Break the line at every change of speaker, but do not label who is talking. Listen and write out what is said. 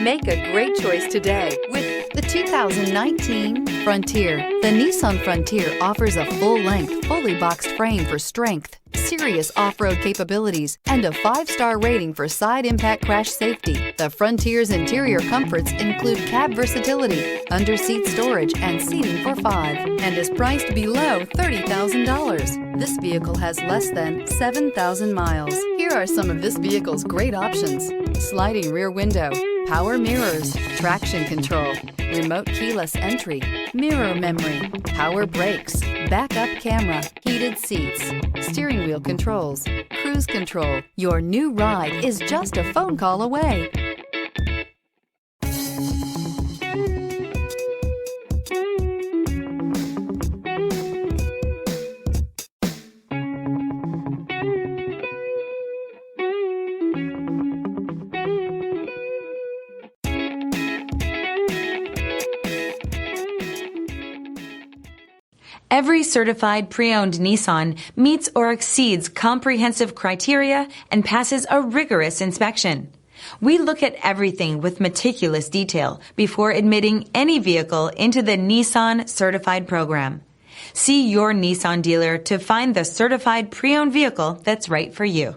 Make a great choice today with the 2019 Frontier. The Nissan Frontier offers a full-length, fully boxed frame for strength, serious off-road capabilities, and a 5-star rating for side impact crash safety. The Frontier's interior comforts include cab versatility, under-seat storage, and seating for 5, and is priced below $30,000. This vehicle has less than 7,000 miles. Here are some of this vehicle's great options: sliding rear window, power mirrors, traction control, remote keyless entry, mirror memory, power brakes, backup camera, heated seats, steering wheel controls, cruise control. Your new ride is just a phone call away.
Every certified pre-owned Nissan meets or exceeds comprehensive criteria and passes a rigorous inspection. We look at everything with meticulous detail before admitting any vehicle into the Nissan Certified Program. See your Nissan dealer to find the certified pre-owned vehicle that's right for you.